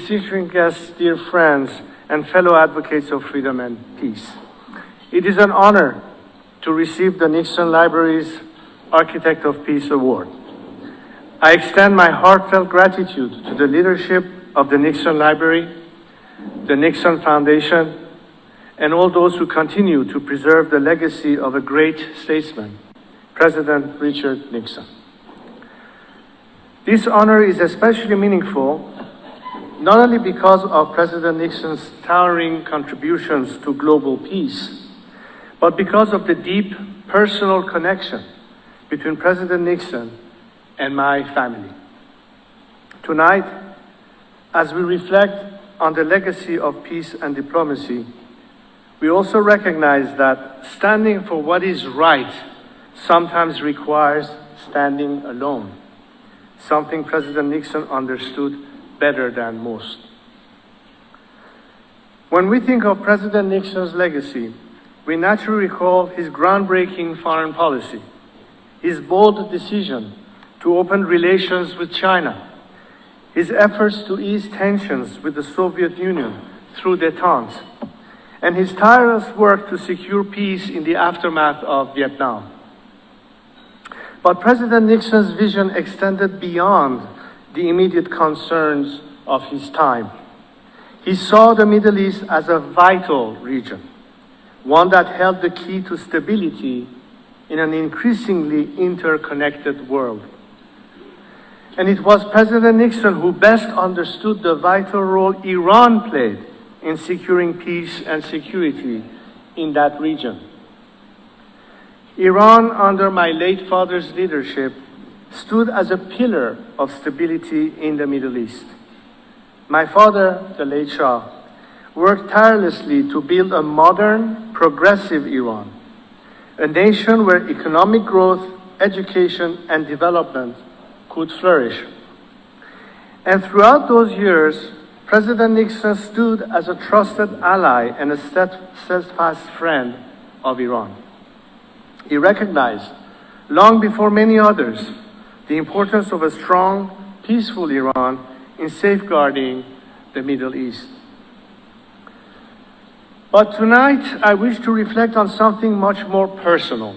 distinguished guests, dear friends, and fellow advocates of freedom and peace. It is an honor to receive the Nixon Library's Architect of Peace Award. I extend my heartfelt gratitude to the leadership of the Nixon Library, the Nixon Foundation, and all those who continue to preserve the legacy of a great statesman, President Richard Nixon. This honor is especially meaningful not only because of President Nixon's towering contributions to global peace, but because of the deep personal connection between President Nixon and my family. Tonight, as we reflect on the legacy of peace and diplomacy, we also recognize that standing for what is right sometimes requires standing alone, something President Nixon understood better than most. When we think of President Nixon's legacy, we naturally recall his groundbreaking foreign policy, his bold decision to open relations with China, his efforts to ease tensions with the Soviet Union through détente, and his tireless work to secure peace in the aftermath of Vietnam. But President Nixon's vision extended beyond the immediate concerns of his time. He saw the Middle East as a vital region, one that held the key to stability in an increasingly interconnected world. And it was President Nixon who best understood the vital role Iran played in securing peace and security in that region. Iran, under my late father's leadership, stood as a pillar of stability in the Middle East. My father, the late Shah, worked tirelessly to build a modern, progressive Iran, a nation where economic growth, education, and development could flourish. And throughout those years, President Nixon stood as a trusted ally and a steadfast friend of Iran. He recognized, long before many others, the importance of a strong, peaceful Iran in safeguarding the Middle East. But tonight, I wish to reflect on something much more personal.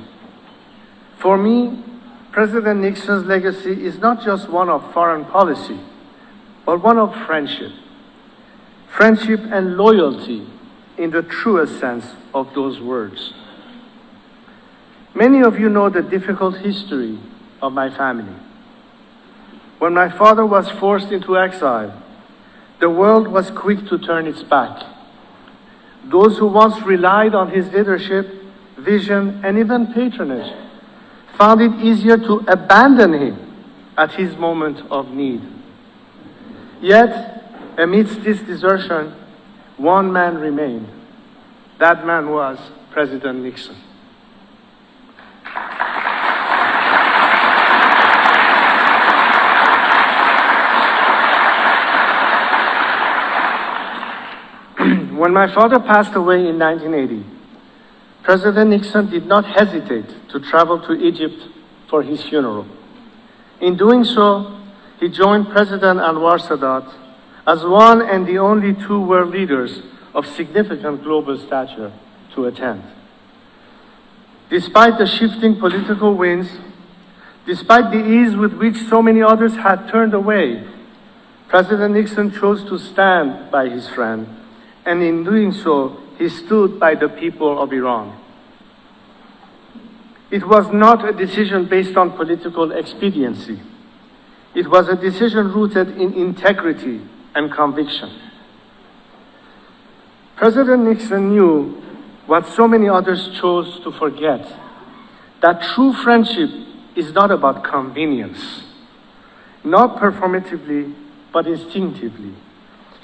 For me, President Nixon's legacy is not just one of foreign policy, but one of friendship. Friendship and loyalty in the truest sense of those words. Many of you know the difficult history of my family. When my father was forced into exile, the world was quick to turn its back. Those who once relied on his leadership, vision, and even patronage found it easier to abandon him at his moment of need. Yet, amidst this desertion, one man remained. That man was President Nixon. When my father passed away in 1980, President Nixon did not hesitate to travel to Egypt for his funeral. In doing so, he joined President Anwar Sadat as one and the only two world leaders of significant global stature to attend. Despite the shifting political winds, despite the ease with which so many others had turned away, President Nixon chose to stand by his friend, and in doing so, he stood by the people of Iran. It was not a decision based on political expediency. It was a decision rooted in integrity and conviction. President Nixon knew what so many others chose to forget, that true friendship is not about convenience, not performatively, but instinctively.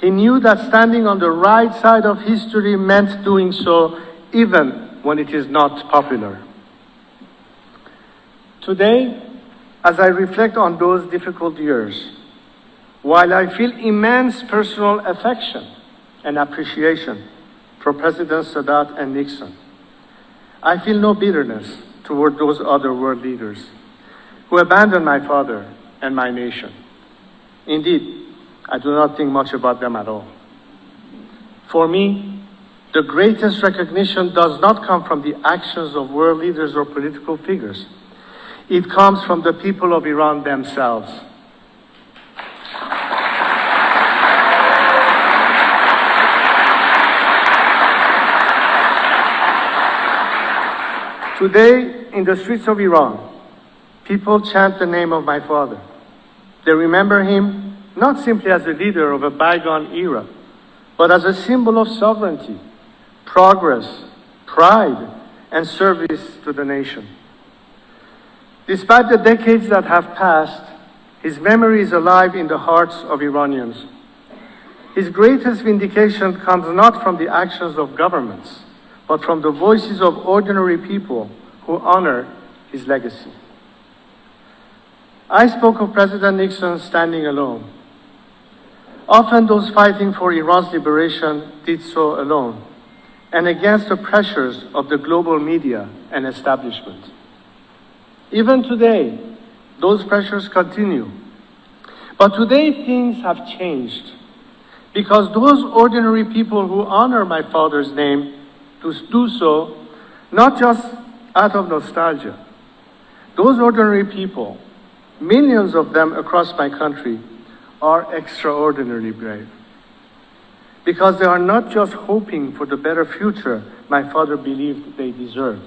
He knew that standing on the right side of history meant doing so even when it is not popular. Today, as I reflect on those difficult years, while I feel immense personal affection and appreciation for Presidents Sadat and Nixon, I feel no bitterness toward those other world leaders who abandoned my father and my nation. Indeed, I do not think much about them at all. For me, the greatest recognition does not come from the actions of world leaders or political figures. It comes from the people of Iran themselves. Today, in the streets of Iran, people chant the name of my father. They remember him not simply as a leader of a bygone era, but as a symbol of sovereignty, progress, pride, and service to the nation. Despite the decades that have passed, his memory is alive in the hearts of Iranians. His greatest vindication comes not from the actions of governments, but from the voices of ordinary people who honor his legacy. I spoke of President Nixon standing alone. Often those fighting for Iran's liberation did so alone, and against the pressures of the global media and establishment. Even today, those pressures continue. But today things have changed, because those ordinary people who honor my father's name do so not just out of nostalgia. Those ordinary people, millions of them across my country, are extraordinarily brave. Because they are not just hoping for the better future my father believed they deserved.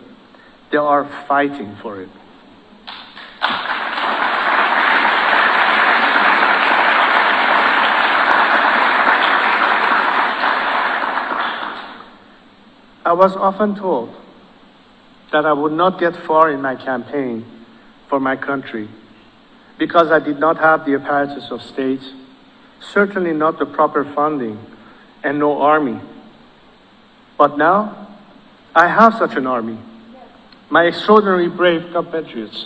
They are fighting for it. I was often told that I would not get far in my campaign for my country because I did not have the apparatus of state, certainly not the proper funding, and no army. But now, I have such an army, my extraordinarily brave compatriots.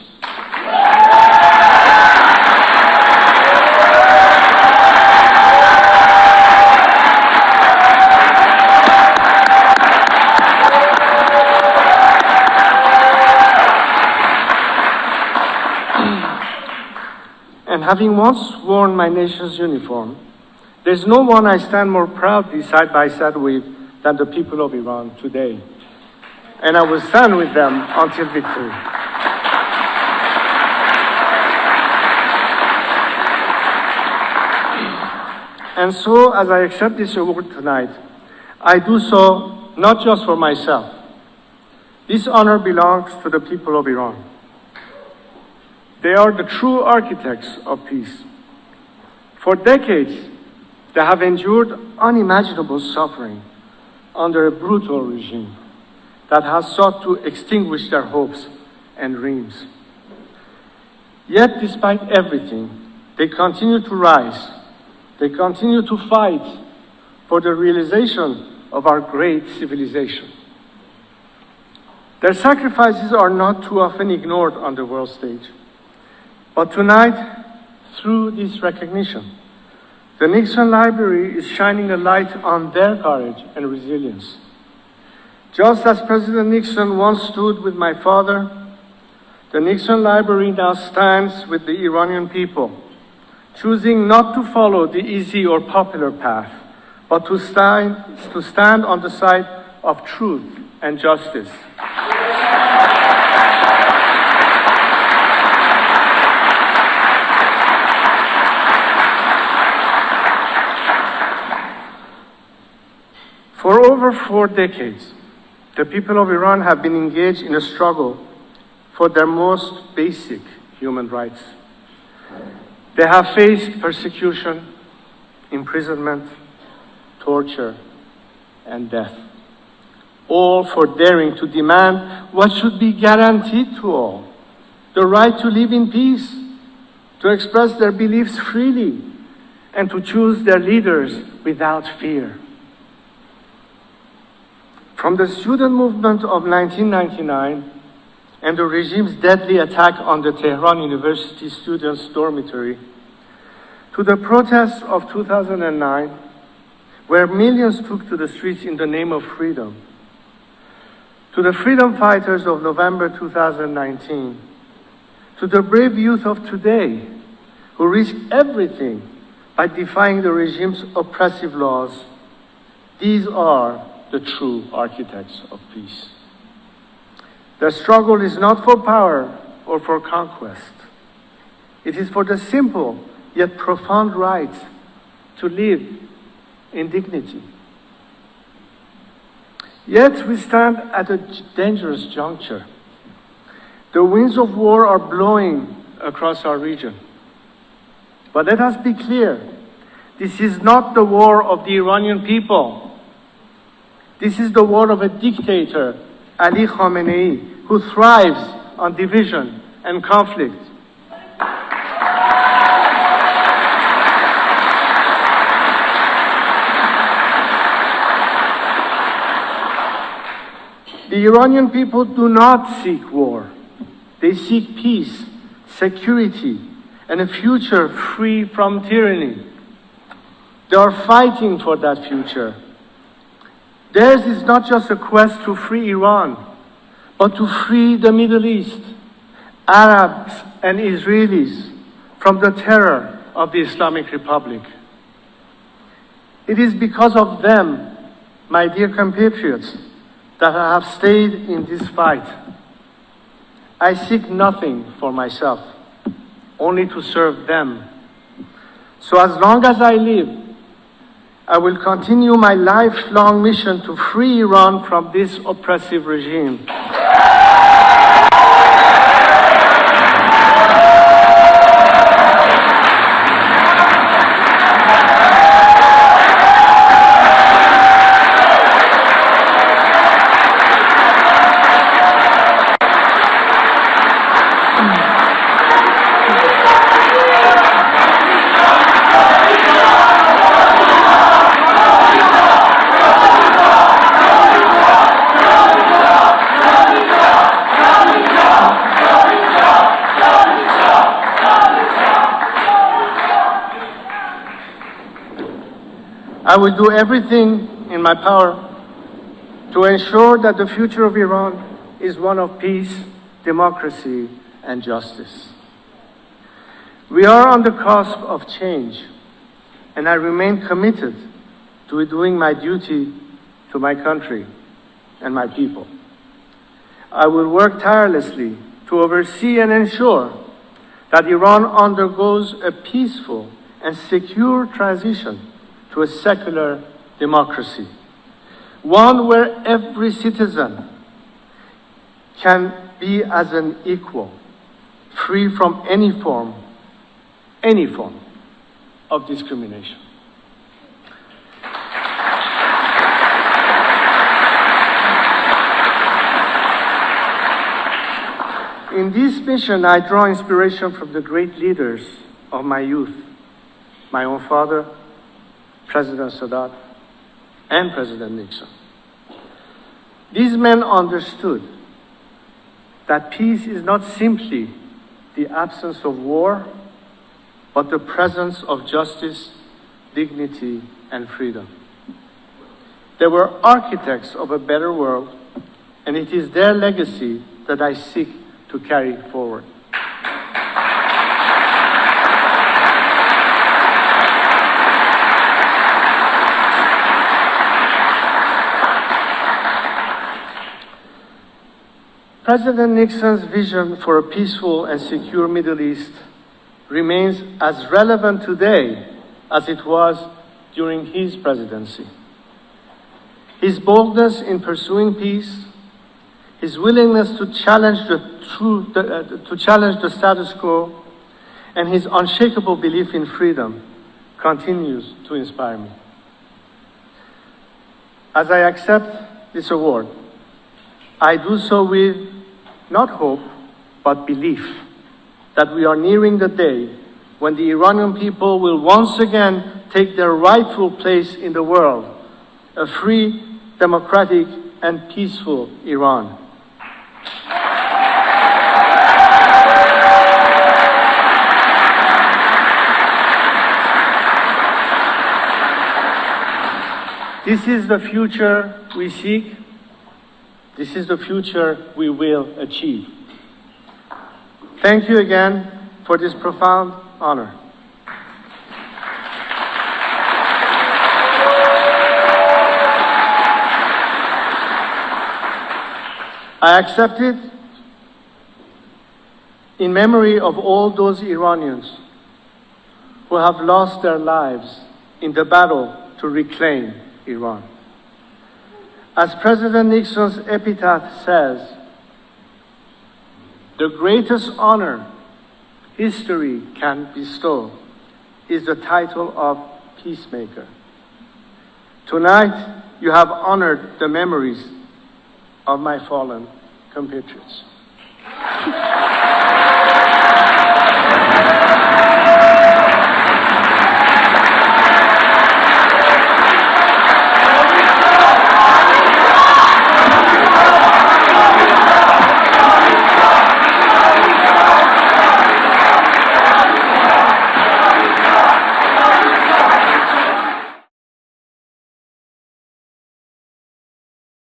And having once worn my nation's uniform, there's no one I stand more proudly side by side with than the people of Iran today. And I will stand with them until victory. And so, as I accept this award tonight, I do so not just for myself. This honor belongs to the people of Iran. They are the true architects of peace. For decades, they have endured unimaginable suffering under a brutal regime that has sought to extinguish their hopes and dreams. Yet, despite everything, they continue to rise. They continue to fight for the realization of our great civilization. Their sacrifices are not too often ignored on the world stage. But tonight, through this recognition, the Nixon Library is shining a light on their courage and resilience. Just as President Nixon once stood with my father, the Nixon Library now stands with the Iranian people, choosing not to follow the easy or popular path, but to stand on the side of truth and justice. For over 4 decades, the people of Iran have been engaged in a struggle for their most basic human rights. They have faced persecution, imprisonment, torture, and death, all for daring to demand what should be guaranteed to all: the right to live in peace, to express their beliefs freely, and to choose their leaders without fear. From the student movement of 1999 and the regime's deadly attack on the Tehran University students' dormitory, to the protests of 2009, where millions took to the streets in the name of freedom, to the freedom fighters of November 2019, to the brave youth of today who risked everything by defying the regime's oppressive laws, these are the true architects of peace. Their struggle is not for power or for conquest. It is for the simple yet profound right to live in dignity. Yet we stand at a dangerous juncture. The winds of war are blowing across our region. But let us be clear, this is not the war of the Iranian people. This is the war of a dictator, Ali Khamenei, who thrives on division and conflict. The Iranian people do not seek war. They seek peace, security, and a future free from tyranny. They are fighting for that future. Theirs is not just a quest to free Iran, but to free the Middle East, Arabs and Israelis from the terror of the Islamic Republic. It is because of them, my dear compatriots, that I have stayed in this fight. I seek nothing for myself, only to serve them. So as long as I live, I will continue my lifelong mission to free Iran from this oppressive regime. I will do everything in my power to ensure that the future of Iran is one of peace, democracy, and justice. We are on the cusp of change, and I remain committed to doing my duty to my country and my people. I will work tirelessly to oversee and ensure that Iran undergoes a peaceful and secure transition to a secular democracy, one where every citizen can be as an equal, free from any form of discrimination. In this mission, I draw inspiration from the great leaders of my youth, my own father, President Sadat, and President Nixon. These men understood that peace is not simply the absence of war, but the presence of justice, dignity, and freedom. They were architects of a better world, and it is their legacy that I seek to carry forward. President Nixon's vision for a peaceful and secure Middle East remains as relevant today as it was during his presidency. His boldness in pursuing peace, his willingness to challenge the status quo, and his unshakable belief in freedom continues to inspire me. As I accept this award, I do so with not hope, but belief that we are nearing the day when the Iranian people will once again take their rightful place in the world, a free, democratic, and peaceful Iran. This is the future we seek. This is the future we will achieve. Thank you again for this profound honor. I accept it in memory of all those Iranians who have lost their lives in the battle to reclaim Iran. As President Nixon's epitaph says, the greatest honor history can bestow is the title of peacemaker. Tonight, you have honored the memories of my fallen compatriots.